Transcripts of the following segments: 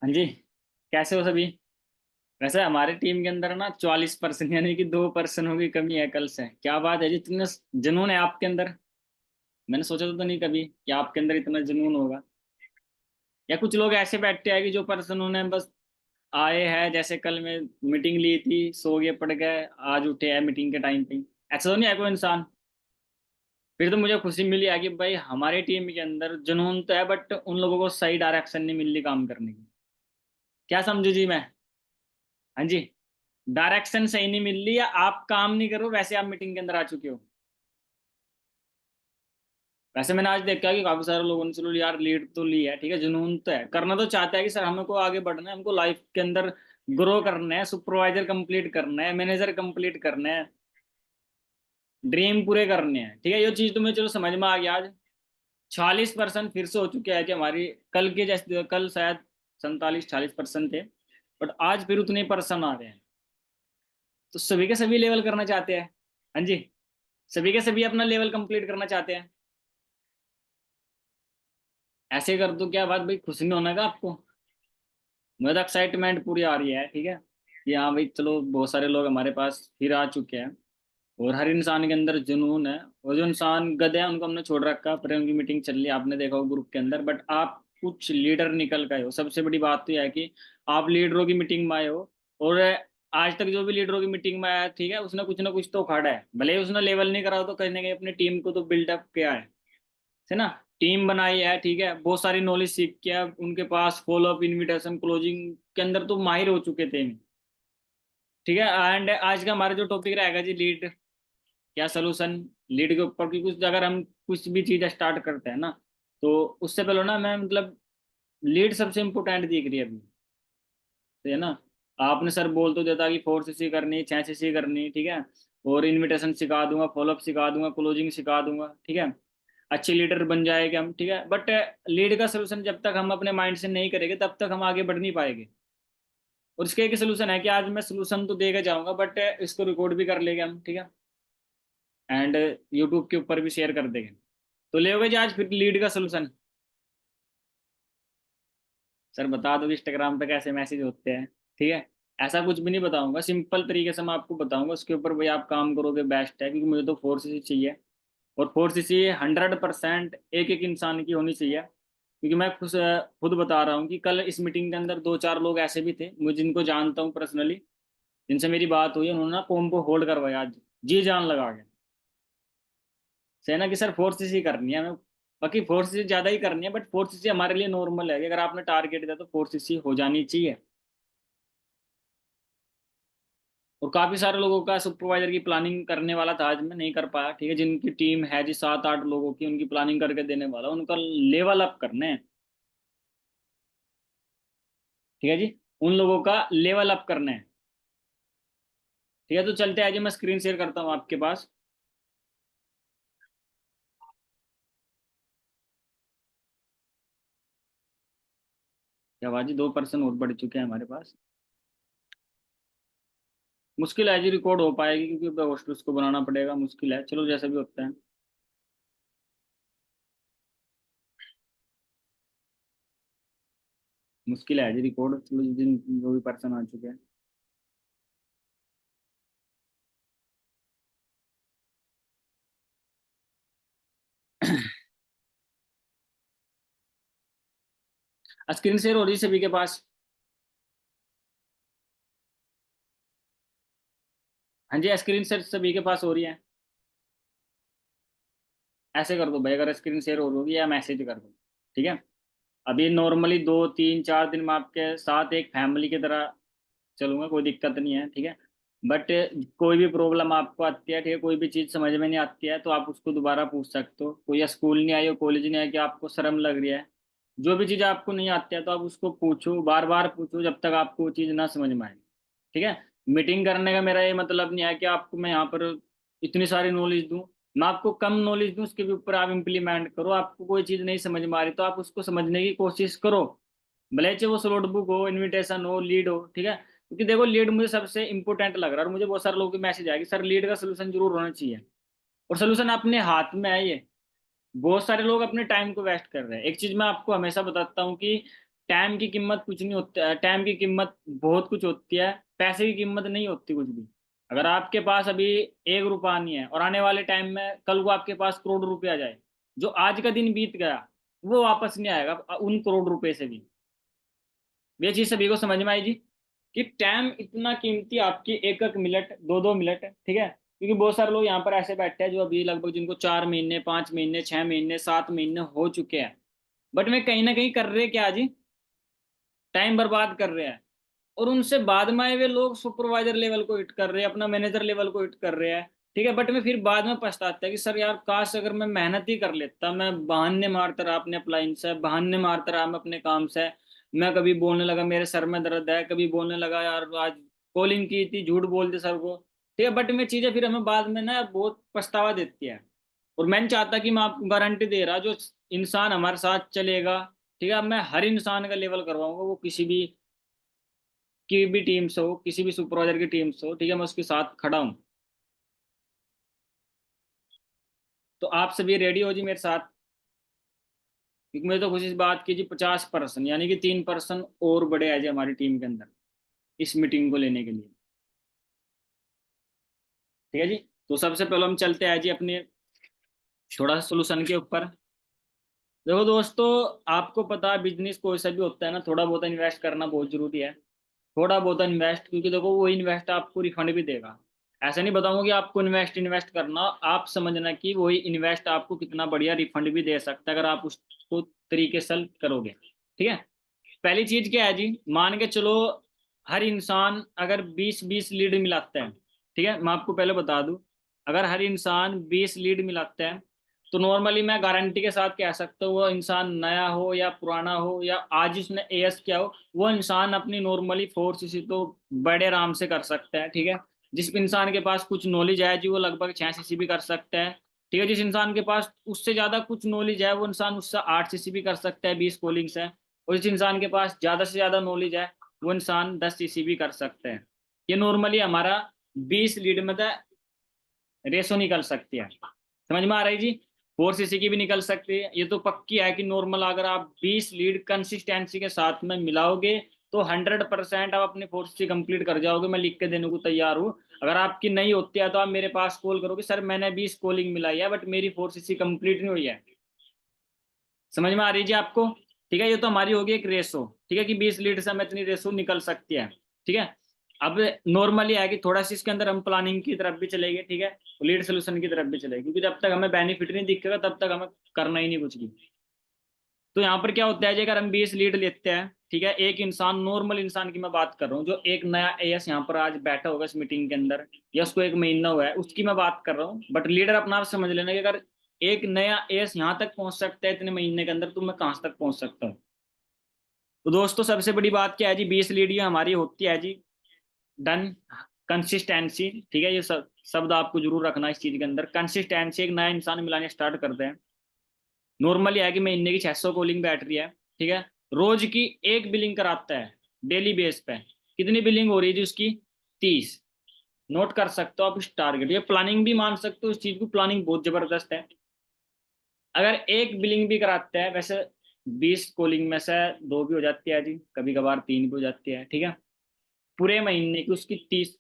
हाँ जी। कैसे हो सभी? वैसे हमारे टीम के अंदर ना 44% यानी कि 2% की कमी है कल से। क्या बात है जी, इतने जुनून है आपके अंदर। मैंने सोचा तो नहीं कभी कि आपके अंदर इतना जुनून होगा। या कुछ लोग ऐसे बैठते हैं कि जो पर्सन उन्हें बस आए हैं, जैसे कल में मीटिंग ली थी, सो गए पड़ गए, आज उठे हैं मीटिंग के टाइम पे। ऐसा तो नहीं है कोई इंसान। फिर तो मुझे खुशी मिली है कि भाई हमारे टीम के अंदर जुनून तो है, बट उन लोगों को सही डायरेक्शन नहीं मिल रही काम करने की। क्या समझू जी मैं? हाँ जी। डायरेक्शन सही नहीं मिल रही, या आप काम नहीं करो, वैसे आप मीटिंग के अंदर आ चुके हो। वैसे मैंने आज देखा कि काफी सारे लोगों ने चलो यार लीड तो ली है, ठीक है, जुनून तो है, करना तो चाहता है कि सर हमको आगे बढ़ना है, हमको लाइफ के अंदर ग्रो करना है, सुपरवाइजर कंप्लीट करना है, मैनेजर कंप्लीट करना है, ड्रीम पूरे करने हैं, ठीक है। ये चीज तुम्हें चलो समझ में आ गया आज। 40% फिर से हो चुके हैं कि हमारी कल के जैसे, कल शायद 47-40% थे, बट आज फिर उतने पर्सन आ रहे हैं। तो सभी के सभी लेवल करना चाहते हैं। हाँ जी। सभी के सभी अपना लेवल कंप्लीट करना चाहते हैं। ऐसे कर दो क्या बात भाई, खुश नहीं होना का आपको? मुझे तो एक्साइटमेंट पूरी आ रही है, ठीक है, कि हाँ भाई चलो बहुत सारे लोग हमारे पास फिर आ चुके हैं। और हर इंसान के अंदर जुनून है। और जो इंसान गधे हैं उनको हमने छोड़ रखा है, पर उनकी मीटिंग चल रही है, आपने देखा हो ग्रुप के अंदर, बट आप कुछ लीडर निकल गए हो। सबसे बड़ी बात तो यह है कि आप लीडरों की मीटिंग में आए हो। और आज तक जो भी लीडरों की मीटिंग में आया, ठीक है, उसने कुछ ना कुछ तो उखाड़ा है, भले ही उसने लेवल नहीं करा हो, तो कहीं ना कहीं अपनी टीम को तो बिल्डअप किया है ना। टीम बनाई है, ठीक है, बहुत सारी नॉलेज सीख के अब उनके पास फॉलो अप, इनविटेशन, क्लोजिंग के अंदर तो माहिर हो चुके थे। ठीक है। एंड आज का हमारा जो टॉपिक रहेगा जी, लीड क्या सोल्यूशन। लीड के ऊपर की कुछ, अगर हम कुछ भी चीज स्टार्ट करते हैं ना, तो उससे पहले ना मैं मतलब लीड सबसे इंपॉर्टेंट दिख रही है अभी। तो है ना, आपने सर बोल तो देता कि 4 सीसी करनी, 6 सीसी करनी, ठीक है, और इनविटेशन सिखा दूंगा, फॉलोअप सिखा दूंगा, क्लोजिंग सिखा दूंगा, ठीक है, अच्छे लीडर बन जाएंगे हम, ठीक है। बट लीड का सोल्यूशन जब तक हम अपने माइंड से नहीं करेंगे, तब तक हम आगे बढ़ नहीं पाएंगे। और इसका एक सोल्यूशन है कि आज मैं सोल्यूशन तो देकर जाऊंगा, बट इसको रिकॉर्ड भी कर लेंगे हम, ठीक है, एंड यूट्यूब के ऊपर भी शेयर कर देंगे। तो ले जी आज फिर लीड का सोल्यूशन। सर बता दो कि इंस्टाग्राम पे कैसे मैसेज होते हैं, ठीक है। ऐसा कुछ भी नहीं बताऊंगा, सिंपल तरीके से मैं आपको बताऊंगा, उसके ऊपर भाई आप काम करोगे बेस्ट है, क्योंकि मुझे तो 4 सीसी चाहिए। और 4 सीसी 100% एक एक इंसान की होनी चाहिए। क्योंकि मैं खुद बता रहा हूँ कि कल इस मीटिंग के अंदर 2-4 लोग ऐसे भी थे, मुझे जिनको जानता हूँ पर्सनली, जिनसे मेरी बात हुई, उन्होंने ना कॉम को होल्ड करवाया आज, जी जान लगा के। सेना की सर 4 सीसी करनी है हमें। बाकी 4 सीसी ज्यादा ही करनी है, बट 4 सीसी हमारे लिए नॉर्मल है कि अगर आपने टारगेट दिया तो 4 सीसी हो जानी चाहिए। और काफी सारे लोगों का सुपरवाइजर की प्लानिंग करने वाला था, आज मैं नहीं कर पाया, ठीक है। जिनकी टीम है जी 7-8 लोगों की, उनकी प्लानिंग करके देने वाला, उनका लेवल अप करने हैं, ठीक है जी, उन लोगों का लेवल अप करना है। ठीक है, तो चलते हैं जी, मैं स्क्रीन शेयर करता हूँ आपके पास। क्या बात जी, 2% और बढ़ चुके हैं हमारे पास। मुश्किल है जी रिकॉर्ड हो पाएगी, क्योंकि होस्ट उसको बनाना पड़ेगा, मुश्किल है, चलो जैसा भी होता है। मुश्किल है जी रिकॉर्ड, चलो जिन जो भी पर्सन आ चुके हैं। स्क्रीन शेयर हो रही है सभी के पास? हाँ जी, स्क्रीन शेयर सभी के पास हो रही है? ऐसे कर दो भाई, अगर स्क्रीन शेयर हो रही है, या मैसेज कर दो, ठीक है। अभी नॉर्मली 2-3-4 दिन में आपके साथ एक फैमिली की तरह चलूंगा, कोई दिक्कत नहीं है, ठीक है। बट कोई भी प्रॉब्लम आपको आती है, ठीक है, कोई भी चीज़ समझ में नहीं आती है, तो आप उसको दोबारा पूछ सकते हो। कोई या स्कूल नहीं आई हो, कॉलेज नहीं आई, कि आपको शर्म लग रही है, जो भी चीज़ आपको नहीं आती है, तो आप उसको पूछो, बार बार पूछो, जब तक आपको वो चीज़ ना समझ में आए, ठीक है। मीटिंग करने का मेरा ये मतलब नहीं है कि आपको मैं यहाँ पर इतनी सारी नॉलेज दूं। मैं आपको कम नॉलेज दूं, उसके भी ऊपर आप इम्प्लीमेंट करो। आपको कोई चीज़ नहीं समझ में आ रही, तो आप उसको समझने की कोशिश करो, भले चाहे वो स्लॉट बुक हो, इनविटेशन हो, लीड हो, ठीक है। क्योंकि देखो लीड मुझे सबसे इंपॉर्टेंट लग रहा है, और मुझे बहुत सारे लोगों के मैसेज आया कि सर लीड का सोल्यूशन जरूर होना चाहिए। और सोल्यूशन अपने हाथ में है ये। बहुत सारे लोग अपने टाइम को वेस्ट कर रहे हैं। एक चीज मैं आपको हमेशा बताता हूँ कि टाइम की कीमत कुछ नहीं होती है, टाइम की कीमत बहुत कुछ होती है, पैसे की कीमत नहीं होती कुछ भी। अगर आपके पास अभी 1 रुपया नहीं है और आने वाले टाइम में कल को आपके पास करोड़ रुपया आ जाए, जो आज का दिन बीत गया वो वापस नहीं आएगा उन करोड़ रुपए से भी। ये चीज सभी को समझ में आई जी, कि टाइम इतना कीमती, आपकी एक एक मिनट, दो दो मिनट, ठीक है। क्योंकि बहुत सारे लोग यहाँ पर ऐसे बैठे हैं जो अभी लगभग जिनको 4 महीने, 5 महीने, 6 महीने, 7 महीने हो चुके हैं, बट वे कहीं ना कहीं कर रहे क्या जी, टाइम बर्बाद कर रहे हैं। और उनसे बाद में आए हुए लोग सुपरवाइजर लेवल को हिट कर रहे हैं, अपना मैनेजर लेवल को हिट कर रहे हैं, ठीक है। बट मैं फिर बाद में पछताता है कि सर यार काश अगर मैं मेहनत ही कर लेता, मैं बहाने मारता रहा अपने अप्लाइन से, बहाने मारता रहा मैं अपने काम से। मैं कभी बोलने लगा मेरे सर में दर्द है, कभी बोलने लगा यार आज कॉलिंग की थी, झूठ बोल दे सर को, ठीक है। बट मैं चीजें फिर हमें बाद में ना बहुत पछतावा देती है। और मैं नहीं चाहता कि मैं आपको गारंटी दे रहा, जो इंसान हमारे साथ चलेगा, ठीक है, मैं हर इंसान का लेवल करवाऊंगा, वो किसी भी की भी टीम से हो, किसी भी सुपरवाइजर की टीम से हो, ठीक है, मैं उसके साथ खड़ा हूँ। तो आप सभी रेडी हो जी मेरे साथ? क्योंकि मुझे तो खुशी इस बात की जी, 50% यानी कि 3% और बड़े हैं जी हमारी टीम के अंदर इस मीटिंग को लेने के लिए, ठीक है जी। तो सबसे पहले हम चलते हैं जी अपने थोड़ा सा सोल्यूशन के ऊपर। देखो दोस्तों, आपको पता है बिजनेस कोई सा भी होता है ना, थोड़ा बहुत इन्वेस्ट करना बहुत जरूरी है। थोड़ा बहुत इन्वेस्ट, क्योंकि देखो वो इन्वेस्ट आपको रिफंड भी देगा। ऐसा नहीं बताऊंगा कि आपको इन्वेस्ट इन्वेस्ट करना, आप समझना कि वही इन्वेस्ट आपको कितना बढ़िया रिफंड भी दे सकता है अगर आप उसको तरीके से करोगे, ठीक है। पहली चीज क्या है जी, मान के चलो हर इंसान अगर 20-20 लीड मिलाता है, ठीक है, मैं आपको पहले बता दूं, अगर हर इंसान 20 लीड मिलाता है, तो नॉर्मली मैं गारंटी के साथ कह सकता हूँ, वो इंसान नया हो या पुराना हो या आज उसने एएस किया हो, वो इंसान अपनी नॉर्मली 4 सीसी तो बड़े आराम से कर सकता है, ठीक है। जिस इंसान के पास कुछ नॉलेज है जी वो लगभग 6 सीसी भी कर सकता है, ठीक है। जिस इंसान के पास उससे ज्यादा कुछ नॉलेज है वो इंसान उससे 8 सीसी भी कर सकता है 20 कॉलिंग से। और जिस इंसान के पास ज्यादा से ज्यादा नॉलेज है वो इंसान 10 सीसी भी कर सकते हैं। ये नॉर्मली हमारा 20 लीड में तो रेशो निकल सकती है, समझ में आ रही जी। 4 सीसी की भी निकल सकती है, ये तो पक्की है कि नॉर्मल अगर आप 20 लीड कंसिस्टेंसी के साथ में मिलाओगे तो 100% आप अपने 4 सीसी कंप्लीट कर जाओगे, मैं लिख के देने को तैयार हूँ। अगर आपकी नहीं होती है तो आप मेरे पास कॉल करोगे, सर मैंने 20 कॉलिंग मिलाई है बट मेरी 4 सीसी कंप्लीट नहीं हुई है। समझ में आ रही जी आपको? ठीक है, ये तो हमारी होगी एक रेशो, ठीक है, कि 20 लीड से हमें इतनी रेशो निकल सकती है, ठीक है। अब नॉर्मली है कि थोड़ा सा इसके अंदर हम प्लानिंग की तरफ भी चलेंगे, ठीक है, लीड सोल्यूशन की तरफ भी चलेंगे, क्योंकि जब तक हमें बेनिफिट नहीं दिखेगा तब तक हमें करना ही नहीं कुछ भी। तो यहाँ पर क्या होता है जी, अगर हम 20 लीड लेते हैं, ठीक है, एक इंसान, नॉर्मल इंसान की मैं बात कर रहा हूँ, जो एक नया एएस यहाँ पर आज बैठा होगा इस मीटिंग के अंदर, या उसको 1 महीना हुआ है, उसकी मैं बात कर रहा हूँ। बट लीडर अपना आप समझ लेना कि अगर एक नया एएस यहाँ तक पहुंच सकता है इतने महीने के अंदर, तो मैं कहाँ तक पहुंच सकता हूँ। तो दोस्तों सबसे बड़ी बात क्या है जी, 20 लीड ये हमारी होती है जी डन। कंसिस्टेंसी, ठीक है, ये सब शब्द आपको जरूर रखना है इस चीज के अंदर, कंसिस्टेंसी। एक नया इंसान मिलाने स्टार्ट करते हैं, नॉर्मली है कि महीने की 600 कॉलिंग बैटरी है, ठीक है, रोज की एक बिलिंग कराता है डेली बेस पे। कितनी बिलिंग हो रही थी उसकी? 30। नोट कर सकते हो आप इस टारगेट, ये प्लानिंग भी मान सकते हो इस चीज को, प्लानिंग बहुत जबरदस्त है। अगर एक बिलिंग भी कराते हैं, वैसे 20 कॉलिंग में से दो भी हो जाती है जी, कभी कभार 3 भी हो जाती है, ठीक है, पूरे महीने की उसकी 30।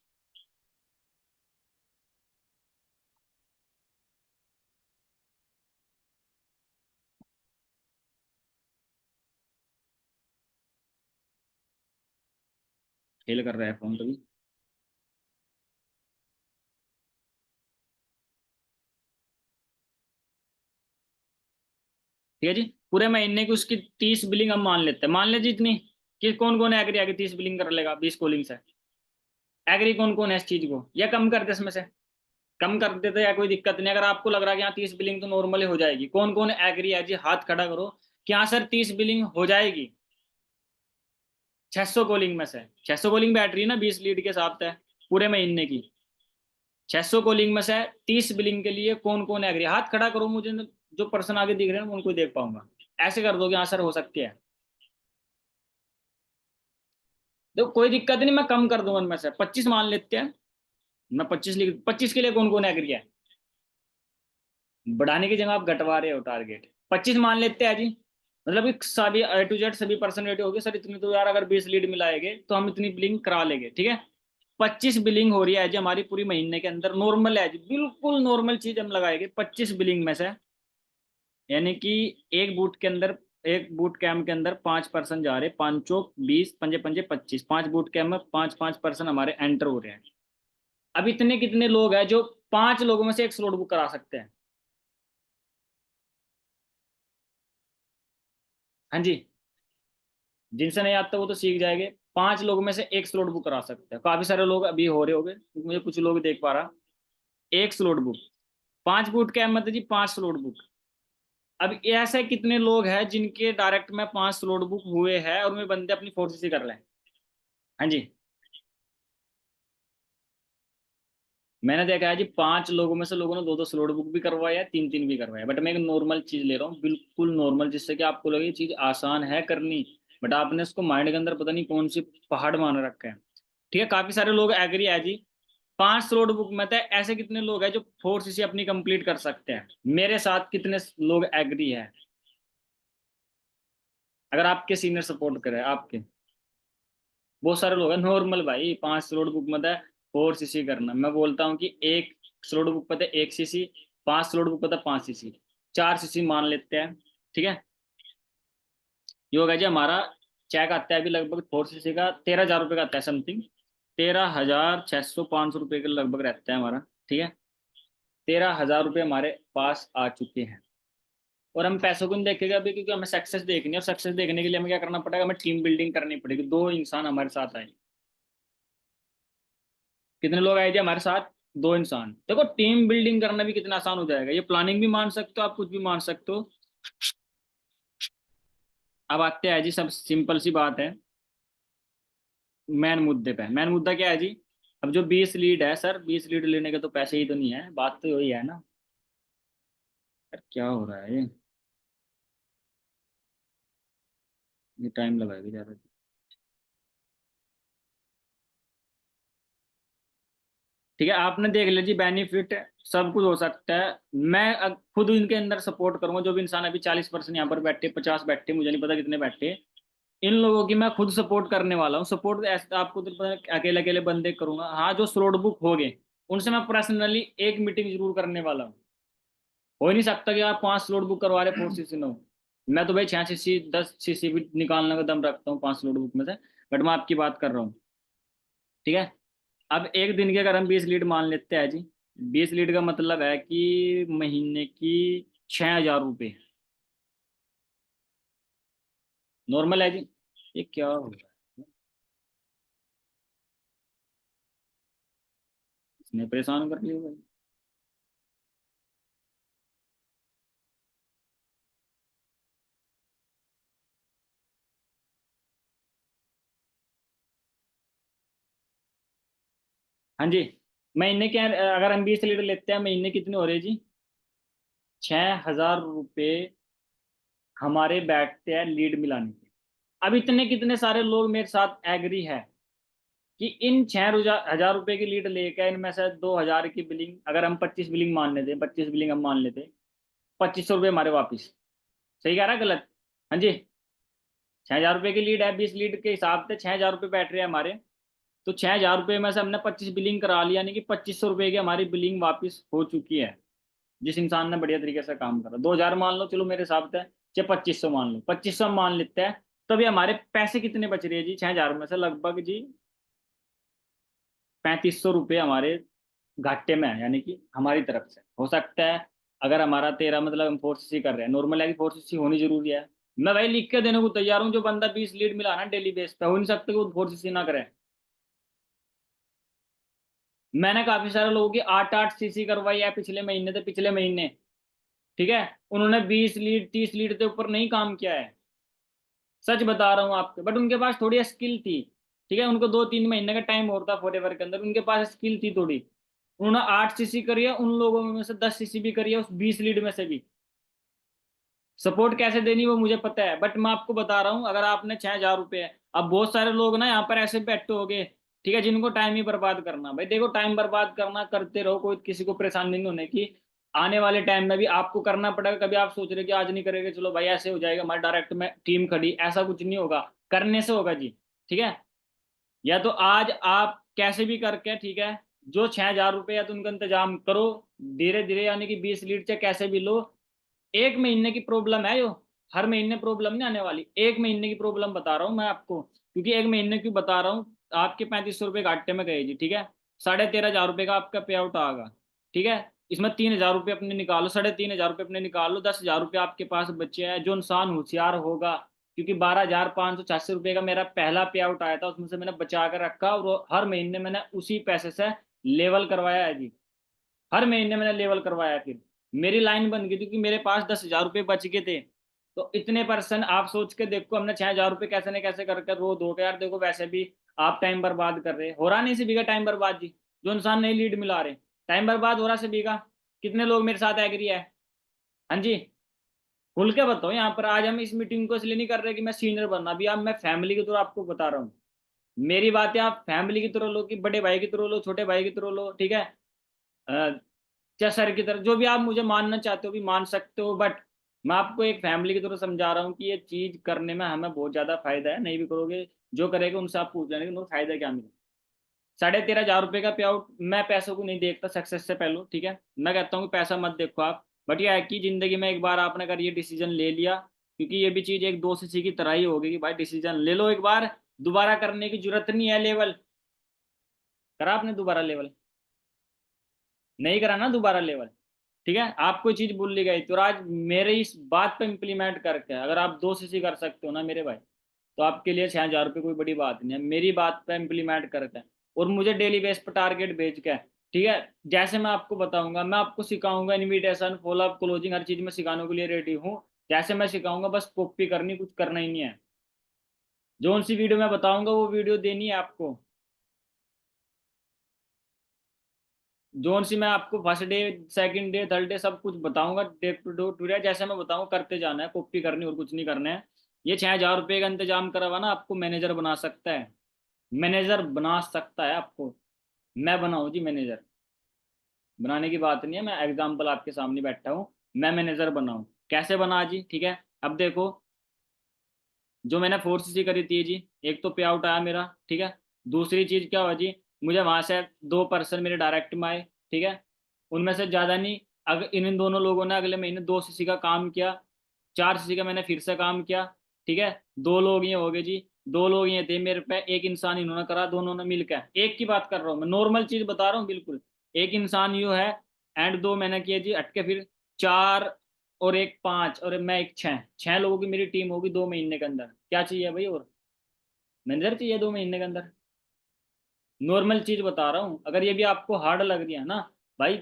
फेल कर रहा है फोन कभी। ठीक है जी, पूरे महीने की उसकी 30 बिलिंग हम मान लेते हैं, मान ले जितनी, कि कौन कौन एग्री आगे 30 बिलिंग कर लेगा 20 कॉलिंग से? एग्री कौन कौन है इस चीज को, या कम कर दे इसमें से? कम कर देते या कोई दिक्कत नहीं, अगर आपको लग रहा है कि यहाँ 30 बिलिंग तो नॉर्मली हो जाएगी, कौन कौन एग्री है जी, हाथ खड़ा करो कि हाँ सर 30 बिलिंग हो जाएगी 600 कॉलिंग में से। 600 कॉलिंग बैटरी ना 20 लीड के साथ है पूरे महीने की, 600 कॉलिंग में से 30 बिलिंग के लिए कौन कौन एग्री, हाथ खड़ा करो मुझे, जो पर्सन आगे दिख रहे हैं मैं उनको देख पाऊंगा। ऐसे कर दोगे हाँ सर हो सकती है, देखो कोई दिक्कत नहीं, मैं कम कर दूंगा उनमें से 25 मान लेते हैं। मैं 25 लिख, 25 के लिए कौन कौन एग्री है? बढ़ाने की जगह आप घटवा रहे हो टारगेट, 25 मान लेते हैं जी। मतलब एक सारी A to Z सभी पर्सनैलिटी होगी सर, इतनी तो यार अगर 20 लीड मिलाएंगे तो हम इतनी बिलिंग करा लेंगे, ठीक है। 25 बिलिंग हो रही है जी हमारी पूरी महीने के अंदर, नॉर्मल है जी, बिल्कुल नॉर्मल चीज हम लगाएंगे 25 बिलिंग में से। यानी कि एक बूट के अंदर, एक बूट कैम्प के अंदर 5 पर्सन जा रहे, 5 चौक 20, पंजे पंजे 25, 5 बूट कैम्प में 5 5 पर्सन हमारे एंटर हो रहे हैं। अब इतने कितने लोग हैं जो 5 लोगों में से एक स्लॉट बुक करा सकते हैं? हाँ जी। जिनसे नहीं आता वो तो सीख जाएंगे। 5 लोगों में से एक स्लॉट बुक करा सकते हैं, काफी सारे लोग अभी हो रहे होंगे क्योंकि मुझे कुछ लोग देख पा रहा। एक स्लॉट बुक, 5 बूट कैम्प मतलब जी 5 स्लॉट बुक। अब ऐसे कितने लोग हैं जिनके डायरेक्ट में 5 स्लॉट बुक हुए हैं और उनमें बंदे अपनी फोर्सेस ही कर रहे हैं? हाँ जी। मैंने देखा है जी 5 लोगों में से लोगों ने 2 2 स्लॉट बुक भी करवाया, 3 3 भी करवाया, बट मैं एक नॉर्मल चीज ले रहा हूँ, बिल्कुल नॉर्मल, जिससे कि आपको लगे ये चीज आसान है करनी, बट आपने इसको माइंड के अंदर पता नहीं कौन सी पहाड़ मान रखा है। ठीक है, काफी सारे लोग एग्री है जी। 5 स्लॉट बुक में तो ऐसे कितने लोग हैं जो 4 सीसी अपनी कंप्लीट कर सकते हैं? मेरे साथ कितने लोग एग्री है? अगर आपके सीनियर सपोर्ट करे आपके, बहुत सारे लोग हैं नॉर्मल भाई, 5 स्लॉट बुक में तो 4 सीसी करना, मैं बोलता हूँ कि एक स्लॉट बुक पता है 1 सीसी, 5 स्लॉट बुक पता है 5 सीसी, 4 सीसी मान लेते हैं। ठीक है, ये होगा जी हमारा। चेक आता है अभी लगभग 4 सीसी का 13,000 रुपये का आता है समथिंग, 13,600 500 रुपये के लगभग रहता है हमारा। ठीक है, 13,000 रुपये हमारे पास आ चुके हैं। और हम पैसों को नहीं देखेंगे अभी, क्योंकि हमें सक्सेस देखनी है, और सक्सेस देखने के लिए हमें क्या करना पड़ेगा, हमें टीम बिल्डिंग करनी पड़ेगी, 2 इंसान हमारे साथ आए। कितने लोग आए थे हमारे साथ? 2 इंसान। देखो टीम बिल्डिंग करना भी कितना आसान हो जाएगा, ये प्लानिंग भी मान सकते हो आप, कुछ भी मान सकते हो। अब आते हैं जी, सब सिंपल सी बात है, मेन मुद्दे पे। मेन मुद्दा क्या है जी? अब जो 20 लीड है सर, 20 लीड लेने के तो पैसे ही तो नहीं है, बात तो वही है ना। यार क्या हो रहा है ये टाइम लगाएगा ज्यादा। ठीक है, आपने देख लिया जी बेनिफिट, सब कुछ हो सकता है। मैं खुद इनके अंदर सपोर्ट करूंगा, जो भी इंसान अभी 40% यहाँ पर बैठे, 50 बैठे, मुझे नहीं पता कितने बैठे, इन लोगों की मैं खुद सपोर्ट करने वाला हूँ। सपोर्ट ऐसे आपको तो पता है, अकेले अकेले बंदे करूंगा, हाँ जो स्लॉट बुक हो गए उनसे मैं पर्सनली एक मीटिंग जरूर करने वाला हूँ। हो ही नहीं सकता कि आप 5 स्लॉट बुक करवा रहे 4 सीसी न हो। मैं तो भाई 6 सीसी 10 सीसी भी निकालने का दम रखता हूँ 5 स्लॉट बुक में से, बट मैं आपकी बात कर रहा हूँ। ठीक है, अब एक दिन के अगर हम 20 लीड मान लेते हैं जी, 20 लीड का मतलब है कि महीने की 6,000 रुपये नॉर्मल है जी। ये क्या हो रहा है, इसने परेशान कर लिया भाई। हाँ जी, महीने के अगर हम 20 लीटर लेते हैं, महीने कितने हो रहे जी? 6,000 रुपये हमारे बैठते हैं लीड मिलाने के। अब इतने कितने सारे लोग मेरे साथ एग्री है कि इन 6,000 रुपये की लीड लेकर इनमें से 2,000 की बिलिंग, अगर हम 25 बिलिंग मान लेते, 25 बिलिंग हम मान लेते, 2500 रुपये हमारे वापिस। सही कह रहा है गलत? हाँ जी। 6,000 रुपये की लीड है, 20 लीड के हिसाब से 6,000 रुपये बैठ रहे हैं हमारे। तो 6,000 रुपये में से हमने 25 बिलिंग करा लिया, यानी कि 2500 रुपये की हमारी बिलिंग वापस हो चुकी है, जिस इंसान ने बढ़िया तरीके से काम करा। 2,000 मान लो चलो मेरे हिसाब से, चाहे 2500 मान लो, 2500 मान लेते हैं। तो अभी हमारे पैसे कितने बच रहे हैं जी 6,000 में से? लगभग जी 3,500 रुपये हमारे घाटे में है, यानी कि हमारी तरफ से हो सकता है। अगर हमारा 13 मतलब हम 4 सीसी कर रहे हैं, नॉर्मल है कि 4 सीसी होनी जरूरी है। मैं भाई लिख के देने को तैयार हूँ, जो बंदा 20 लीड मिला ना डेली बेस पे, हो नहीं सकता कि वो 4 सीसी ना करे। मैंने काफी सारे लोगों की 8 8 सीसी करवाई है पिछले महीने से, पिछले महीने। ठीक है, उन्होंने 20 लीड 30 लीड के ऊपर नहीं काम किया है, सच बता रहा हूँ आपको, बट उनके पास थोड़ी स्किल थी। ठीक है, उनको 2 3 महीने का टाइम और था फॉरएवर के अंदर, उनके पास स्किल थी थोड़ी। उन्होंने 8 सीसी करी है, उन लोगों में से 10 सीसी भी करी है, उस 20 लीड में से भी। सपोर्ट कैसे देनी वो मुझे पता है, बट मैं आपको बता रहा हूँ, अगर आपने 6,000 रुपये है, अब बहुत सारे लोग ना यहाँ पर ऐसे बैठे हो गए, ठीक है, जिनको टाइम ही बर्बाद करना। भाई देखो टाइम बर्बाद करना करते रहो, कोई किसी को परेशानी नहीं होने की। आने वाले टाइम में भी आपको करना पड़ेगा। कभी आप सोच रहे कि आज नहीं करेंगे, चलो भाई ऐसे हो जाएगा, हमारी डायरेक्ट में टीम खड़ी, ऐसा कुछ नहीं होगा, करने से होगा जी। ठीक है, या तो आज आप कैसे भी करके, ठीक है, जो 6,000 रुपये या तो उनका इंतजाम करो धीरे धीरे, यानी कि 20 लीड चाहे कैसे भी लो। एक महीने की प्रॉब्लम है यो, हर महीने प्रॉब्लम नहीं आने वाली, एक महीने की प्रॉब्लम बता रहा हूँ मैं आपको, क्योंकि एक महीने की बता रहा हूँ। आपके 3500 रुपये घाटे में गए जी, ठीक है, 13,500 रुपये का आपका पे आउट आएगा। ठीक है, इसमें 3,000 रुपये अपने निकालो, 3,500 रुपये अपने निकालो, 10,000 रुपये आपके पास बचे हैं। जो इंसान होशियार होगा, क्योंकि 12,586 रुपये का मेरा पहला पे आउट आया था, उसमें से मैंने बचा कर रखा और हर महीने मैंने उसी पैसे से लेवल करवाया है जी। हर महीने मैंने लेवल करवाया, फिर मेरी लाइन बन गई थी, क्योंकि मेरे पास 10,000 रुपये बच गए थे। तो इतने परसेंट आप सोच के देखो, हमने 6,000 रुपये कैसे न कैसे करके रो दो के, यार देखो वैसे भी आप टाइम बर्बाद कर रहे हो रहा नहीं से बीघा टाइम बर्बाद जी। जो इंसान नई लीड मिला रहे, टाइम बर्बाद हो रहा से बीघा। कितने लोग मेरे साथ एग्री है? हाँ जी, खुल के बताओ। यहाँ पर आज हम इस मीटिंग को इसलिए नहीं कर रहे कि मैं सीनियर बनना, अभी आप मैं फैमिली की तरह आपको बता रहा हूँ। मेरी बातें आप फैमिली की तरह लो, कि बड़े भाई की तरह लो, छोटे भाई की तरह लो, ठीक है, क्या सर की तरह, जो भी आप मुझे मानना चाहते हो भी मान सकते हो, बट मैं आपको एक फैमिली की तरह समझा रहा हूँ कि ये चीज करने में हमें बहुत ज्यादा फायदा है। नहीं भी करोगे, जो करेगा उनसे आप पूछ लेंगे कि उनको फायदा क्या मिला। 13,500 रुपये का पे आउट, मैं पैसों को नहीं देखता सक्सेस से पहले, ठीक है, मैं कहता हूँ कि पैसा मत देखो आप, बट ये है कि जिंदगी में एक बार आपने अगर ये डिसीजन ले लिया, क्योंकि ये भी चीज एक 2 सीसी की तरह ही होगी कि भाई डिसीजन ले लो एक बार, दोबारा करने की जरूरत नहीं है। लेवल करा आपने दोबारा लेवल, नहीं करा ना दोबारा लेवल, ठीक है, आपको चीज भूल ली गई, तो आज मेरे इस बात पे इम्प्लीमेंट करके अगर आप 2 सीसी कर सकते हो ना मेरे भाई, तो आपके लिए 6,000 रुपये कोई बड़ी बात नहीं है। मेरी बात पे इम्प्लीमेंट करके और मुझे डेली बेस पर टारगेट भेज के, ठीक है, जैसे मैं आपको बताऊंगा, मैं आपको सिखाऊंगा, इनविटेशन फॉलो अप क्लोजिंग हर चीज में सिखाने के लिए रेडी हूँ। जैसे मैं सिखाऊंगा बस कॉपी करनी, कुछ करना ही नहीं है। जो सी वीडियो मैं बताऊंगा वो वीडियो देनी है आपको। जोन सी मैं आपको first day, second day, third day सब कुछ बताऊंगा, डे टू टू डे जैसे मैं बताऊंगा करते जाना है, कॉपी करनी और कुछ नहीं करना है। ये 6,000 रुपये का इंतजाम करवा ना आपको मैनेजर बना सकता है, मैनेजर बना सकता है आपको। मैं बनाऊँ जी मैनेजर, बनाने की बात नहीं है, मैं एग्जाम्पल आपके सामने बैठा हूँ, मैं मैनेजर बनाऊँ, कैसे बना जी, ठीक है। अब देखो, जो मैंने 4 सीसी करी थी जी, एक तो पे आउट आया मेरा, ठीक है, दूसरी चीज क्या हुआ जी, मुझे वहां से 2 पर्सन मेरे डायरेक्ट में आए, ठीक है, उनमें से ज्यादा नहीं, अगर इन दोनों लोगों ने अगले महीने 2 सीसी का काम किया, 4 सीसी का मैंने फिर से काम किया, ठीक है, 2 लोग ये हो गए जी। 2 लोग ये थे मेरे पे, एक इंसान इन्होंने करा, दोनों ने मिलकर, एक की बात कर रहा हूँ मैं, नॉर्मल चीज बता रहा हूँ बिल्कुल। एक इंसान यू है, एंड 2 मैंने किए जी हटके, फिर 4 और एक 5 और मैं एक 6, 6 लोगों की मेरी टीम होगी 2 महीने के अंदर। क्या चाहिए भाई और? मैनेजर चाहिए 2 महीने के अंदर? नॉर्मल चीज बता रहा हूँ, अगर ये भी आपको हार्ड लग रही है ना भाई,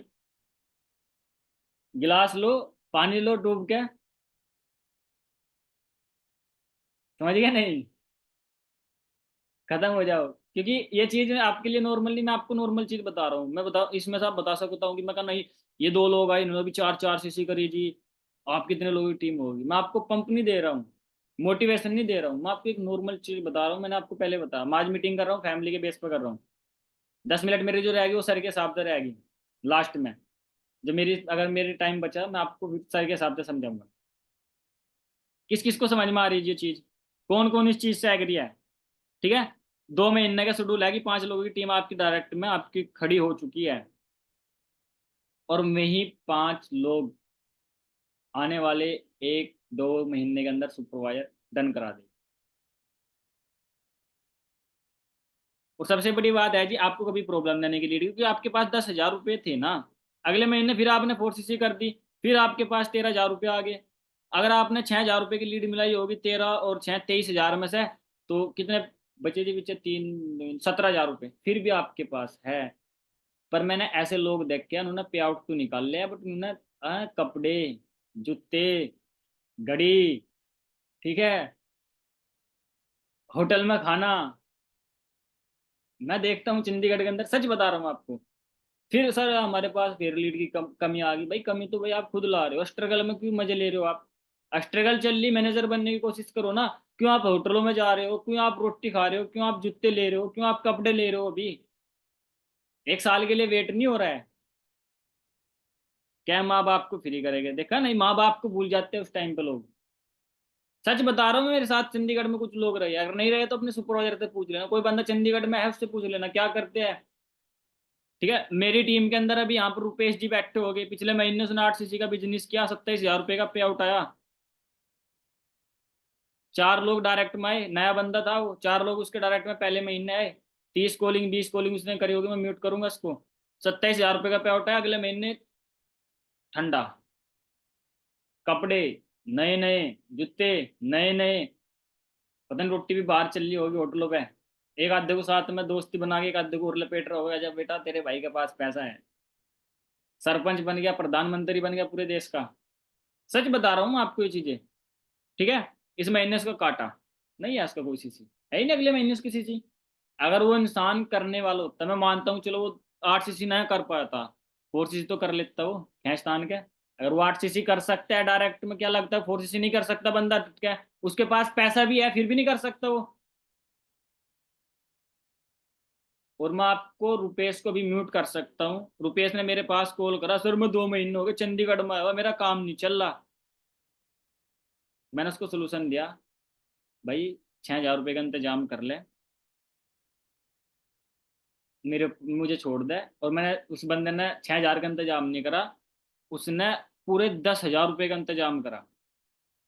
गिलास लो, पानी लो डूब के, समझ गया नहीं, खत्म हो जाओ। क्योंकि ये चीज आपके लिए नॉर्मल नहीं, मैं आपको नॉर्मल चीज बता रहा हूँ। मैं बता, इसमें से आप बता सकता हूँ कि मैं कहा नहीं, ये 2 लोग आए, इन्होंने भी 4 4 सीसी करी जी, आप कितने लोगों की टीम होगी। मैं आपको पंप नहीं दे रहा हूँ, मोटिवेशन नहीं दे रहा हूँ, मैं आपको एक नॉर्मल चीज बता रहा हूँ। मैंने आपको पहले बताया, मैं आज मीटिंग कर रहा हूँ फैमिली के बेस पर कर रहा हूँ। 10 मिनट मेरी जो रहेगी वो सर के हिसाब से रहेगी, लास्ट में जो मेरी, अगर मेरी टाइम बचा मैं आपको सर के हिसाब से समझाऊंगा। किस किस को समझ में आ रही है ये चीज, कौन कौन इस चीज से एग्री है? ठीक है, 2 महीने का शेड्यूल है कि 5 लोगों की टीम आपकी डायरेक्ट में आपकी खड़ी हो चुकी है, और वही 5 लोग आने वाले 1 2 महीने के अंदर सुपरवाइजर डन करा देंगे। और सबसे बड़ी बात है जी, आपको कभी प्रॉब्लम देने की लीड, क्योंकि आपके पास 10,000 रुपये थे ना, अगले महीने फिर आपने 4 सीसी कर दी, फिर आपके पास 13,000 रुपये आ गए। अगर आपने 6,000 रुपये की लीड मिलाई होगी, 13 और 6 23,000 में से, तो कितने बचे जी? पीछे 3 17,000 रुपये फिर भी आपके पास है। पर मैंने ऐसे लोग देख के उन्होंने पे आउट तो निकाल लिया, बट उन्होंने कपड़े, जूते, घड़ी, ठीक है, होटल में खाना, मैं देखता हूँ चंडीगढ़ के अंदर, सच बता रहा हूँ आपको। फिर सर हमारे पास फेयर लीड की कमी आ गई, भाई कमी तो भाई आप खुद ला रहे हो, स्ट्रगल में क्यों मजे ले रहे हो आप? स्ट्रगल चल रही, मैनेजर बनने की कोशिश करो ना। क्यों आप होटलों में जा रहे हो, क्यों आप रोटी खा रहे हो, क्यों आप जूते ले रहे हो, क्यों आप कपड़े ले रहे हो? अभी 1 साल के लिए वेट नहीं हो रहा है? क्या माँ बाप को फ्री करेंगे? देखा नहीं, माँ बाप को भूल जाते हैं उस टाइम पे लोग। सच बता रहा हूँ, मेरे साथ चंडीगढ़ में कुछ लोग रहे, अगर नहीं रहे तो अपने सुपरवाइजर से पूछ लेना, कोई बंदा चंडीगढ़ में है उससे पूछ लेना क्या करते हैं। ठीक है, मेरी टीम के अंदर अभी यहाँ पर रुपेश जी बैठे हो गए, पिछले महीने उसने 8 सीसी का बिजनेस किया, 27,000 रुपये का पे आउट आया। 4 लोग डायरेक्ट में आए, नया बंदा था वो, 4 लोग उसके डायरेक्ट में पहले महीने आए। 30 कॉलिंग 20 कॉलिंग उसने करी होगी, मैं म्यूट करूंगा उसको। 27,000 रुपये का पे आउट आया, अगले महीने ठंडा। कपड़े नए नए, जूते नए नए। पता नहीं रोटी भी बाहर चल रही होगी होटलों पे। एक आधे को साथ में दोस्ती बना के एक आधे को उर्ले पेट रहा होगा, जब बेटा तेरे भाई के पास पैसा है, सरपंच बन गया, प्रधानमंत्री बन गया पूरे देश का। सच बता रहा हूँ मैं आपको ये चीजें। ठीक है, इस महीने उसका काटा नहीं है, उसका कोई सीसी है ही नहीं, अगले महीने उसकी सीसी। अगर वो इंसान करने वाला होता, मैं मानता हूँ चलो वो 8 सीसी ना कर पाता, 4 सीसी तो कर लेता वो खींचतान के। अगर वो 8 सीसी कर सकता है डायरेक्ट में, क्या लगता है 4 सीसी नहीं कर सकता बंदा? क्या उसके पास पैसा भी है फिर भी नहीं कर सकता वो? और मैं आपको रुपेश को भी म्यूट कर सकता हूँ। रुपेश ने मेरे पास कॉल करा, सर मैं 2 महीने हो गए चंडीगढ़ में आया हुआ, मेरा काम नहीं चल रहा। मैंने उसको सोल्यूशन दिया, भाई 6,000 रुपये का इंतजाम कर ले, मेरे मुझे छोड़ दे। और मैंने, उस बंदे ने 6,000 का इंतजाम नहीं करा, उसने पूरे 10,000 रुपये का इंतजाम करा।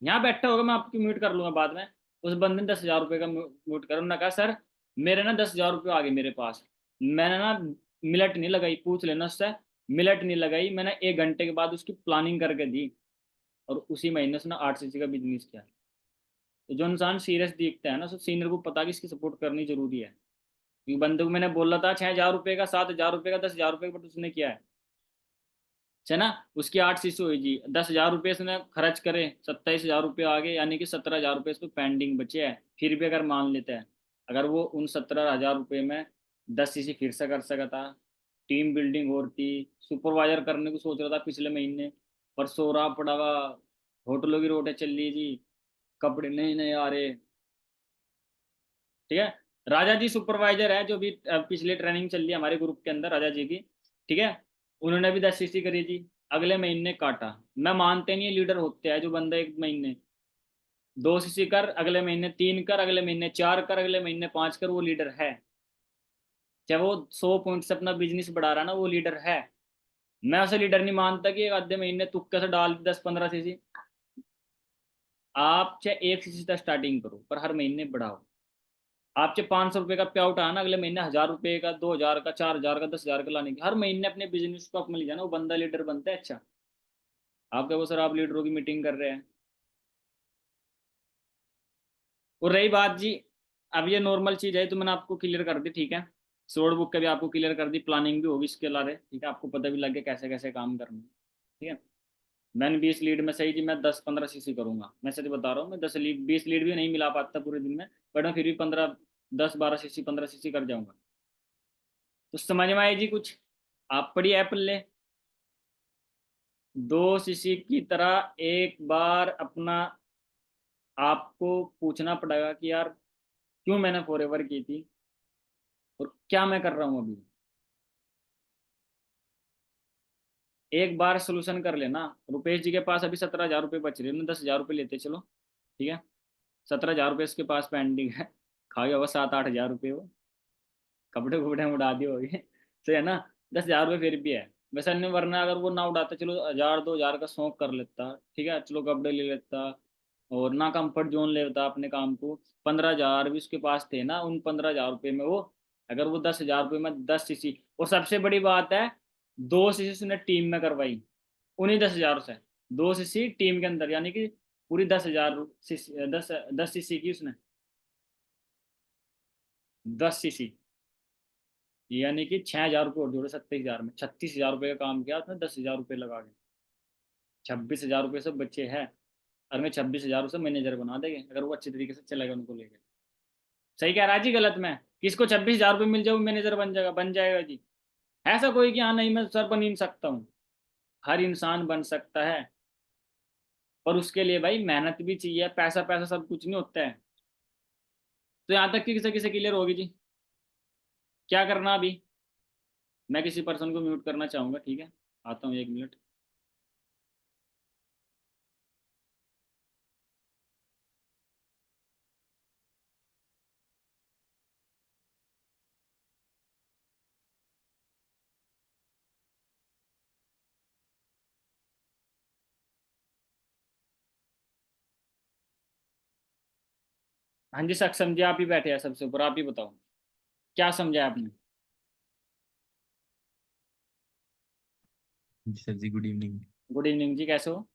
यहाँ बैठा होगा, मैं आपकी म्यूट कर लूंगा बाद में। उस बंदे ने 10,000 रुपये का म्यूट करा, उन्होंने कहा सर मेरे ना 10,000 रुपये आ गए मेरे पास। मैंने ना मिनट नहीं लगाई, पूछ लेना उससे, मिनट नहीं लगाई, मैंने 1 घंटे के बाद उसकी प्लानिंग करके दी। और उसी महीने उसने 8 सीसी का बिजनेस किया। तो जो इंसान सीरियस दिखता है ना, तो सीनियर को पता कि इसकी सपोर्ट करनी जरूरी है। क्योंकि बंदे को मैंने बोला था 6,000 रुपये का, 7,000 रुपये का, 10,000 रुपये का, बट उसने किया है ना। उसकी 8 सीसी हुई जी, 10,000 रुपये उसने खर्च करे, 27,000 रुपये आ गए, यानी कि 17,000 रुपये इस पे पेंडिंग बचे हैं। फिर भी अगर मान लेते हैं, अगर वो उन 17,000 रुपये में 10 सीसी फिर से कर सका था, टीम बिल्डिंग और थी, सुपरवाइजर करने को सोच रहा था पिछले महीने, पर सो रहा पड़ा हुआ, होटलों की रोटें चल रही जी, कपड़े नए नए आ रहे। ठीक है, राजा जी सुपरवाइजर है जो भी पिछले ट्रेनिंग चल रही है हमारे ग्रुप के अंदर, राजा जी की। ठीक है, उन्होंने भी 10 सीसी करी थी, अगले महीने काटा। मैं मानते नहीं लीडर होते हैं जो बंदा एक महीने 2 सीसी कर, अगले महीने 3 कर, अगले महीने 4 कर, अगले महीने 5 कर, वो लीडर है। चाहे वो 100 पॉइंट से अपना बिजनेस बढ़ा रहा है ना, वो लीडर है। मैं उसे लीडर नहीं मानता कि एक आधे महीने तुक्के से डाल 10-15 सीसी। आप चाहे 1 सीसी तक स्टार्टिंग करो, पर हर महीने बढ़ाओ। आपके 500 रुपये का पे आउट आना, अगले महीने 1,000 रुपये का, 2,000 का, 4,000 का, 10,000 का लाने की, हर महीने अपने बिजनेस को आप में ले जाना, वो बंदा लीडर बनता है। अच्छा, आप क्या वो सर आप लीडरों की मीटिंग कर रहे हैं। और रही बात जी, अब ये नॉर्मल चीज है तो मैंने आपको क्लियर कर दी, ठीक है। सोर्ड बुक का भी आपको क्लियर कर दी, प्लानिंग भी होगी इसके अलावा, ठीक है, आपको पता भी लग गया कैसे कैसे काम करना है। ठीक है, मैंने 20 लीड में सही जी, मैं 10-15 सीसी करूंगा, मैं सच बता रहा हूँ, मैं 10 लीड 20 लीड भी नहीं मिला पाता पूरे दिन में, बट मैं फिर भी 15 10-12 सीसी 15 सीसी कर जाऊंगा। तो समझ में आए जी कुछ? आप पढ़िए ऐप ले, 2 सीसी की तरह एक बार अपना आपको पूछना पड़ेगा कि यार क्यों मैंने फॉरएवर की थी और क्या मैं कर रहा हूँ अभी। एक बार सोल्यूशन कर लेना। रुपेश जी के पास अभी 17,000 रुपये बच रहे हैं, 10,000 रुपये लेते चलो, ठीक है। 17,000 रुपये उसके पास पेंडिंग है, खा गया होगा 7-8 हज़ार रुपये वो, कपड़े वपड़े में उड़ा दिए होगे, सही है ना। 10,000 रुपये फिर भी है वैसे, नहीं वरना अगर वो ना उड़ाता चलो 1,000-2,000 का शौक कर लेता, ठीक है, चलो कपड़े ले लेता और ना कंफर्ट जोन लेता अपने काम को। 15,000 भी उसके पास थे ना, उन 15,000 रुपये में वो, अगर वो 10,000 रुपये में 10 सीसी, और सबसे बड़ी बात है 2 सीसी उसने टीम में करवाई, उन्हीं 10,000 से 2 सीसी टीम के अंदर, यानी कि पूरी 10,000 सीसी, 10 10 सीसी की उसने, 10 सीसी, यानी कि 6,000 रुपये और जोड़े 27,000 में, 36,000 रुपये का काम किया उसने 10,000 रुपये लगा के। 26,000 रुपये सब बच्चे हैं, और मैं 26,000 उसे मैनेजर बना देंगे अगर वो अच्छे तरीके से चलेगा उनको लेके। सही कह रहा है जी, गलत मैं? किसको 26,000 रुपये मिल जाए वो मैनेजर बन जाएगा? बन जाएगा जी। ऐसा कोई कि हाँ नहीं मैं सर बन ही नहीं सकता हूँ, हर इंसान बन सकता है, पर उसके लिए भाई मेहनत भी चाहिए, पैसा पैसा सब कुछ नहीं होता है। तो यहाँ तक कि किसे किसे क्लियर होगी जी? क्या करना अभी? मैं किसी पर्सन को म्यूट करना चाहूंगा, ठीक है, आता हूँ 1 मिनट। हाँ जी सक्षम जी, आप ही बैठे हैं सबसे ऊपर, आप ही बताओ क्या समझा आपने। जी सर जी, गुड इवनिंग। गुड इवनिंग जी, कैसे हो।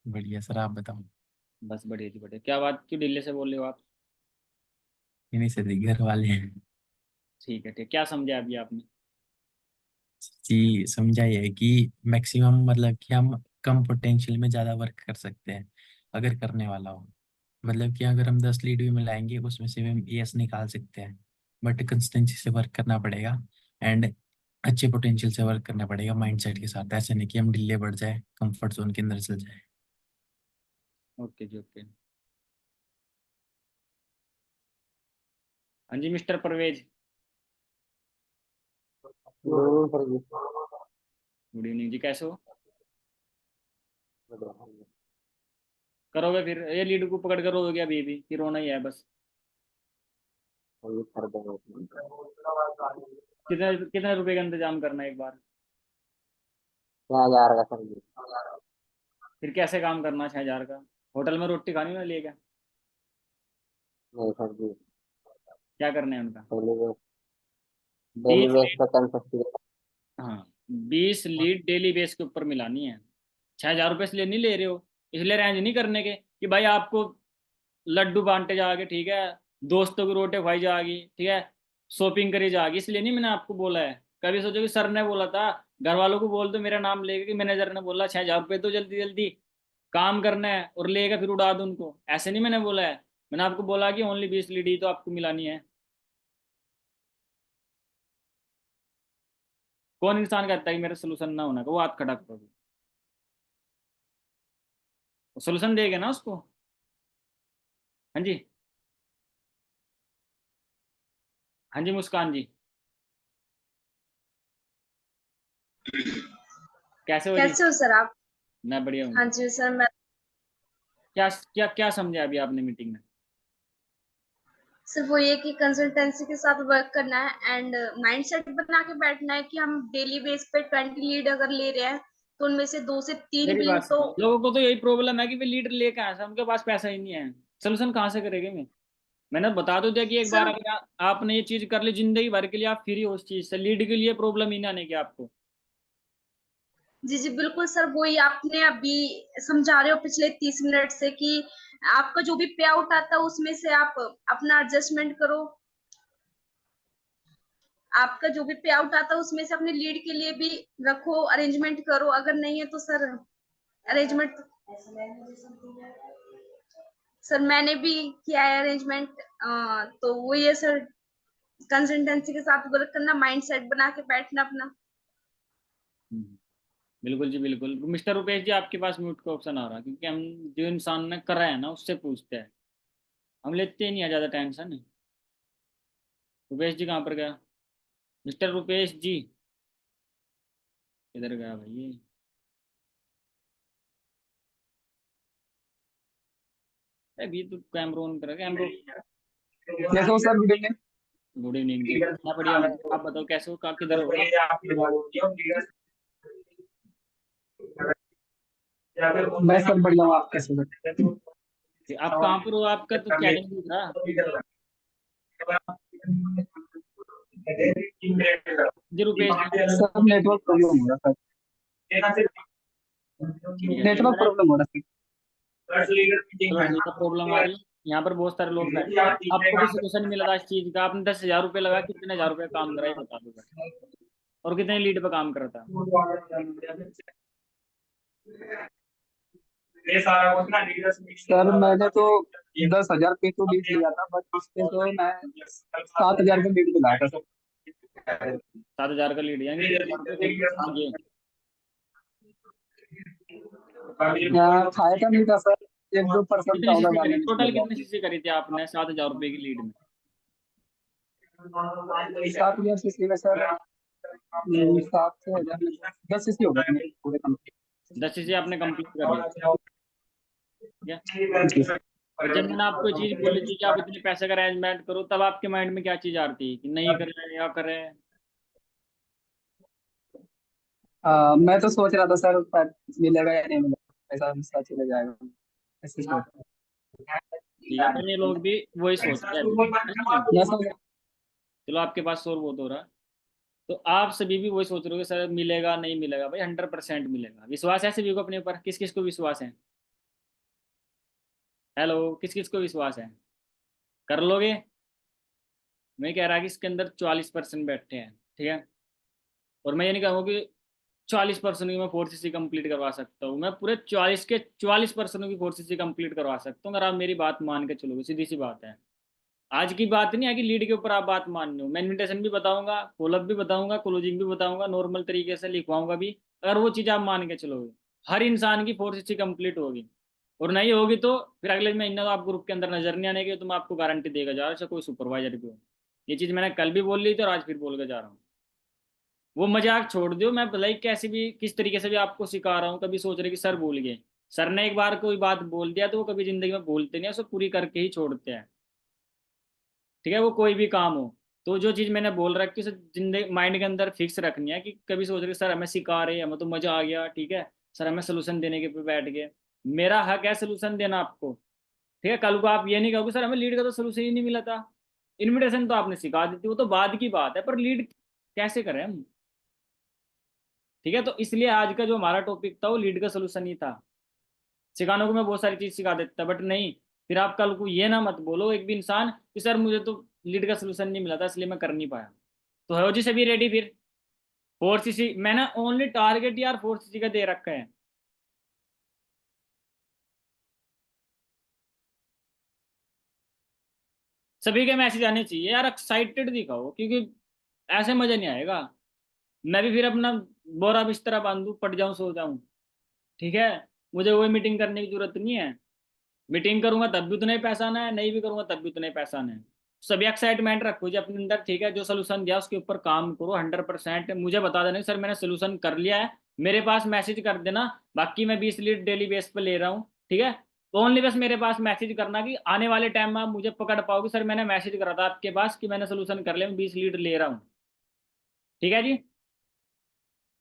बढ़िया सर, आप बताओ। बस बढ़िया जी बढ़िया। क्या बात, क्यों दिल्ली से बोल रहे हो आप। नहीं सर जी, घर वाले हैं। ठीक है ठीक, क्या समझा अभी आपने। जी समझा ये है कि मैक्सिमम मतलब कि हम कम पोटेंशियल में ज़्यादा वर्क कर सकते हैं, अगर करने वाला हो। मतलब कि अगर हम 10 लीड भी मिलाएंगे उसमें से भी हम एस निकाल सकते हैं, बट कंसिस्टेंसी से वर्क करना पड़ेगा। एंड अच्छे पोटेंशियल से वर्क करना पड़ेगा माइंडसेट के साथ। ऐसे नहीं कि हम ढीले बढ़ जाए, कंफर्ट जोन के अंदर चल जाए। ओके जी ओके। हाँ जी मिस्टर परवेज। गुड इवनिंग जी, कैसे हो। करोगे फिर ये लीड को पकड़ कर रोगे अभी भी कि रोना ही है बस। कितने कितने रुपए का इंतजाम करना है एक बार। 6,000 का सर जी। फिर कैसे काम करना 6,000 का। होटल में रोटी खानी ना लिए क्या। नहीं सर जी, क्या करने हैं उनका। Daily base, daily 20 base lead. पे कंसिस्टेंसी। हाँ, 20 लीड डेली बेस के ऊपर मिलानी है। 6,000 रुपये इसलिए नहीं ले रहे हो, इसलिए रेंज नहीं करने के कि भाई आपको लड्डू बांटे जाके, ठीक है, दोस्तों की रोटी खाई जाएगी, ठीक है, शॉपिंग करी जाएगी, इसलिए नहीं मैंने आपको बोला है। कभी सोचो कि सर ने बोला था घर वालों को बोल दो मेरा नाम लेके कि मैनेजर ने बोला 6,000 रुपये तो जल्दी जल्दी काम करना है और लेगा फिर उड़ा दो उनको, ऐसे नहीं मैंने बोला है। मैंने आपको बोला कि ओनली 20 लीड ही तो आपको मिलानी है। कौन इंसान कहता है कि मेरा सोल्यूशन ना होना का, वो हाथ खड़ा करो। सोल्यूशन देगा ना उसको। हाँ जी। हाँ जी मुस्कान जी, कैसे हो जी। कैसे हो सर आप। मैं बढ़िया हूँ हाँ जी। जी सर, मैं क्या क्या क्या समझा अभी आपने मीटिंग में। सिर्फ वो ये कि कंसल्टेंसी के साथ वर्क करना है एंड माइंडसेट बना के बैठना है कि हम डेली बेस पे 20 लीड अगर ले रहे हैं तो उनमें से 2 से 3 मेरी बिल बात तो। सुनो, लोगों को तो यही प्रॉब्लम है कि वे लीडर लेके आए हैं, उनके पास पैसा ही नहीं है। सोल्यूशन कहाँ से करेंगे मैं। मैंने बता तो दिया कि एक बार सर अगर आपने ये चीज कर ली जिंदगी भर के लिए आप फ्री हो उस चीज से, लीड के लिए प्रॉब्लम ही ना आने की आपको। जी जी बिल्कुल सर, वही आपने अभी समझा रहे हो पिछले 30 मिनट से कि आपका जो भी पे आउट आता है उसमें से आप अपना एडजस्टमेंट करो। आपका जो भी पे आउट आता है उसमें से अपने लीड के लिए भी रखो, अरेंजमेंट करो, अगर नहीं है तो सर अरेंजमेंट। सर मैंने भी किया है अरेंजमेंट। तो वो ये सर कंसिस्टेंसी के साथ वर्क करना, माइंड सेट बना के बैठना अपना। हम्म, बिल्कुल जी बिल्कुल। मिस्टर रुपेश जी आपके पास म्यूट का ऑप्शन आ रहा है क्योंकि हम जो इंसान ने करा है ना उससे पूछते हैं, हम लेते ही नहीं है ज्यादा टेंशन। रुपेश जी कहाँ पर गया। मिस्टर रुपेश जी किधर गया भाई ये? अभी तो कैमरा ऑन करा, कैमरा। कैसे हो sir, good evening. Good evening ji, मैं बढ़िया हूँ। आप बताओ कैसे हो, कहाँ किधर हो आप। मैं सर बढ़िया हूँ, आप कैसे हो? आप कहाँ पर हो, आपका तो चैलेंज दिख रहा। जी रुपेश जी। सर नेटवर्क प्रॉब्लम हो रहा सर, ठीक है ठीक नेटवर्क है। प्रॉब्लम हो रहा चलो ठीक है, प्रॉब्लम आ रही है। यहाँ पर बहुत सारे लोग बैठे हैं, आपको भी सोल्यूशन मिला था इस चीज का। आपने 10,000 रुपये लगा, कितने 1,000 रुपये काम करा ये बता दो बस। और कितने लीड पे काम करा था। सर। मैंने तो 10,000 पे तो लीड लिया था, बट उससे तो मैं 7,000 का लीड मिला था सर। 7,000 का लीड यानी 3,000 रुपये खुद खाएंगे। फायदा नहीं था सर, 1-2% का कितनी होगा सीसी करी, बैलेंस टोटल मेरा। कितनी सीसी करी थी आपने 7,000 रुपये की लीड में। 7,000 सीसी में सर 7,000 10 सीसी होगा मेरे पूरे काम। 10 सीसी आपने कंप्लीट कर ली, ठीक है। जी सर। और जब मैंने आपको ये चीज बोली थी कि आप इतने पैसे का अरेंजमेंट करो, तब आपके माइंड में क्या चीज आ रही थी कि नहीं करे या करे। मैं तो सोच रहा था सर शायद मिलेगा या नहीं मिलेगा, ऐसा चले जाएगा, ऐसे सोच रहा था। ठीक है, अन्य लोग भी वही सोचते हैं अभी, है ना? Yes sir. चलो आपके पास शोर बहुत हो रहा है, तो आप सभी भी वही सोच रहे हो कि सर मिलेगा नहीं मिलेगा। भाई 100% मिलेगा। विश्वास है सभी को अपने ऊपर? किस किस को विश्वास है? हेलो, किस किस को विश्वास है? कर लोगे? मैं कह रहा कि इसके अंदर 44% बैठे हैं, ठीक है, और मैं ये नहीं कहूँगा कि 40% की मैं 4cc कंप्लीट करवा सकता हूँ। मैं पूरे 40 के 44% की 4cc कंप्लीट करवा सकता हूँ, अगर आप मेरी बात मान के चलोगे। सीधी सी बात है। आज की बात नहीं है कि लीड के ऊपर आप बात मान रहे हो। मैं इन्विटेशन भी बताऊंगा, फॉलोअप भी बताऊंगा, क्लोजिंग भी बताऊंगा, नॉर्मल तरीके से लिखवाऊंगा भी, अगर वो चीज़ आप मान के चलोगे। हर इंसान की 4cc कंप्लीट होगी, और नहीं होगी तो फिर अगले महीने तो आप ग्रुप के अंदर नजर नहीं आने के, तो मैं आपको गारंटी देगा जा रहा हूँ, चाहे कोई सुपरवाइजर भी हो। ये चीज़ मैंने कल भी बोल ली थी और आज फिर बोल के जा रहा हूँ। वो मजाक छोड़ दो, मैं भलाई कैसे भी किस तरीके से भी आपको सिखा रहा हूँ। कभी सोच रहे कि सर भूल गए, सर ने एक बार कोई बात बोल दिया तो वो कभी जिंदगी में भूलते नहीं है, उसको पूरी करके ही छोड़ते हैं। ठीक है, वो कोई भी काम हो, तो जो चीज़ मैंने बोल रखी है उसे जिंदगी माइंड के अंदर फिक्स रखनी है। कि कभी सोच रहे सर हमें सिखा रहे हैं, हमें तो मजा आ गया, ठीक है, सर हमें सोल्यूशन देने के पे बैठ गए। मेरा हक है सोल्यूशन देना आपको। ठीक है, कल को आप ये नहीं कहोगे सर हमें लीड का तो सोल्यूशन ही नहीं मिला था। इनविटेशन तो आपने सिखा दी थी, वो तो बाद की बात है, पर लीड कैसे करें हम? ठीक है, तो इसलिए आज का जो हमारा टॉपिक था वो लीड का सोल्यूशन ही था। सिखाने को मैं बहुत सारी चीज सिखा देता, बट नहीं, फिर आप कल को ये ना मत बोलो एक भी इंसान कि सर मुझे तो लीड का सोल्यूशन नहीं मिला था इसलिए मैं कर नहीं पाया। तो हो जी सभी रेडी? फिर 4cc मैंने ओनली टारगेट यार 4cc का दे रखा है। सभी के मैसेज आने चाहिए यार, एक्साइटेड दिखाओ, क्योंकि ऐसे मजा नहीं आएगा। मैं भी फिर अपना बोरा बिस्तरा बांधू, पट जाऊं, सो जाऊं, ठीक है, मुझे वही मीटिंग करने की जरूरत नहीं है। मीटिंग करूंगा तब भी उतना ही पैसा आना है, नहीं भी करूंगा तब भी उतना ही पैसा आना है। सभी एक्साइटमेंट रखो जी अपने अंदर, ठीक है, जो सोल्यूशन दिया उसके ऊपर काम करो 100%। मुझे बता देना कि सर मैंने सोल्यूशन कर लिया है, मेरे पास मैसेज कर देना। बाकी मैं 20 लीड डेली बेस पे ले रहा हूँ, ठीक है, तो ओनली बस मेरे पास मैसेज करना कि आने वाले टाइम में आप मुझे पकड़ पाओगे सर मैंने मैसेज करा था आपके पास कि मैंने सोल्यूशन कर लिया, मैं 20 लीड ले रहा हूँ। ठीक है जी,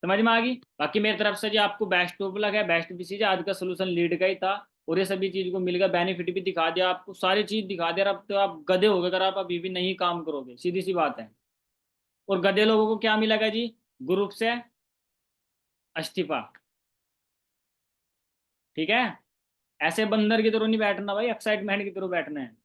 समझ में आ गई? बाकी मेरी तरफ से जी आपको बेस्ट ऑफ लक है, बेस्ट विशेष। आज का सोल्यूशन लीड का ही था, और ये सभी चीज को मिलकर बेनिफिट भी दिखा दिया आपको, सारी चीज दिखा दिया। अब तो आप गधे हो गए अगर आप अभी भी नहीं काम करोगे, सीधी सी बात है। और गधे लोगों को क्या मिलेगा जी? ग्रुप से इस्तीफा। ठीक है, ऐसे बंदर की तरह नहीं बैठना भाई, एक्साइटमेंट की तरह बैठना है।